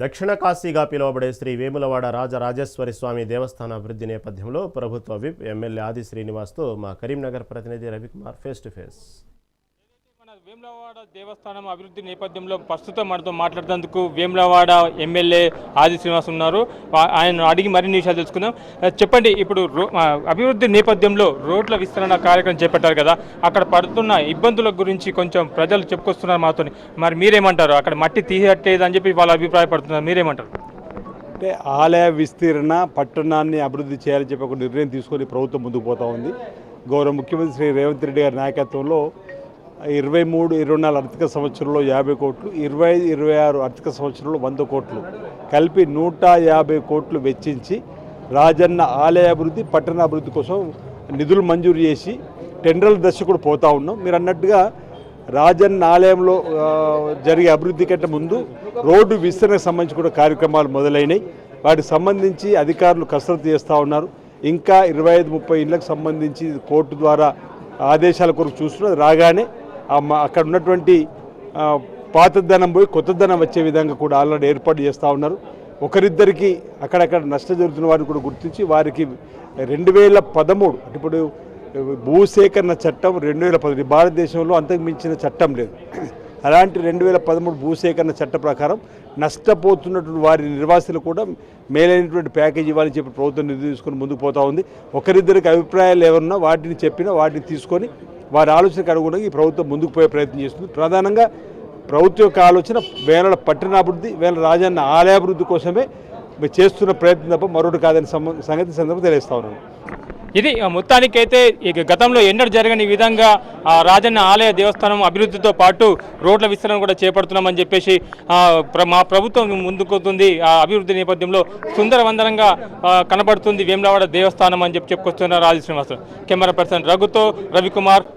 దక్షిణ కాశీగా పిలువబడే శ్రీ వేములవాడ రాజరాజేశ్వరి స్వామి దేవస్థాన అభివృద్ధి నేపథ్యంలో ప్రభుత్వ విప్ ఎమ్మెల్యే ఆది శ్రీనివాస్తో మా కరీంనగర్ ప్రతినిధి Ravikumar face to face. Vemulawada దేవస్థానం అభివృద్ధి నేపథ్యంలో ప్రస్తుతం మనతో మాట్లాడేందుకు వేములవాడ ఎమ్మెల్యే ఆది శ్రీనివాస్ ఉన్నారు. ఆయన అడిగి మరిన్ని విషయాలు తెలుసుకుందాం. చెప్పండి, ఇప్పుడు అభివృద్ధి నేపథ్యంలో రోడ్ల విస్తరణ కార్యక్రమం చేపట్టారు కదా, అక్కడ పడుతున్న ఇబ్బందుల గురించి కొంచెం ప్రజలు చెప్పుకొస్తున్నారు మాతో. మరి మీరేమంటారు? అక్కడ మట్టి తీయట్లేదు అని చెప్పి వాళ్ళు అభిప్రాయపడుతున్నారు, మీరేమంటారు? అంటే ఆలయ విస్తీర్ణ పట్టణాన్ని అభివృద్ధి చేయాలని చెప్పి ఒక నిర్ణయం తీసుకొని ప్రభుత్వం ముందుకు పోతా ఉంది. గౌరవ ముఖ్యమంత్రి శ్రీ రేవంత్ రెడ్డి గారి నాయకత్వంలో 23-24 ఆర్థిక సంవత్సరంలో 50 కోట్లు, 25-26 ఆర్థిక సంవత్సరంలో 100 కోట్లు కలిపి 150 కోట్లు వెచ్చించి రాజన్న ఆలయ అభివృద్ధి పట్టణ అభివృద్ధి కోసం నిధులు మంజూరు చేసి టెండర్ల దశ కూడా పోతా ఉన్నాం. మీరు అన్నట్టుగా రాజన్న ఆలయంలో జరిగే అభివృద్ధి కంటే ముందు రోడ్డు విస్తరణకు సంబంధించి కూడా కార్యక్రమాలు మొదలైనవి. వాటికి సంబంధించి అధికారులు కసరత్తు చేస్తూ ఉన్నారు. ఇంకా 25-30 ఇళ్లకు సంబంధించి కోర్టు ద్వారా ఆదేశాల కొరకు చూస్తున్నారు. రాగానే అక్కడ ఉన్నటువంటి పాతదనం పోయి కొత్తదనం వచ్చే విధంగా కూడా ఆల్రెడీ ఏర్పాటు చేస్తూ ఉన్నారు. ఒకరిద్దరికి అక్కడక్కడ నష్టం జరుగుతున్న వారిని కూడా గుర్తించి వారికి 2013 ఇప్పుడు భూసేకరణ చట్టం 2010 భారతదేశంలో అంతకు మించిన చట్టం లేదు. అలాంటి 2013 భూసేకరణ చట్ట ప్రకారం నష్టపోతున్నటువంటి వారి నిర్వాసులు కూడా మేలైనటువంటి ప్యాకేజ్ ఇవ్వాలని చెప్పి ప్రభుత్వం నిధులు తీసుకొని ముందుకు పోతూ ఉంది. ఒకరిద్దరికి అభిప్రాయాలు ఏమన్నా వాటిని చెప్పినా వాటిని తీసుకొని వారి ఆలోచనకు అనుగుణంగా ఈ ప్రభుత్వం ముందుకు పోయే ప్రయత్నం చేస్తుంది. ప్రధానంగా ప్రభుత్వం యొక్క ఆలోచన వేల పట్టణాభివృద్ధి, వేల రాజన్న ఆలయాభివృద్ధి కోసమే చేస్తున్న ప్రయత్నం తప్ప మరొకటి కాదని సంగతి సందర్భంగా తెలియజేస్తా ఉన్నాను. ఇది మొత్తానికైతే ఇక గతంలో ఎన్నడూ జరగని విధంగా రాజన్న ఆలయ దేవస్థానం అభివృద్ధితో పాటు రోడ్ల విస్తరణ కూడా చేపడుతున్నామని చెప్పేసి మా ప్రభుత్వం ముందుకొస్తుంది. ఆ అభివృద్ధి నేపథ్యంలో సుందరవందనంగా కనబడుతుంది వేములవాడ దేవస్థానం అని చెప్పుకొస్తున్నారు ఆది శ్రీనివాస్. కెమెరా పర్సన్ రఘుతో రవికుమార్.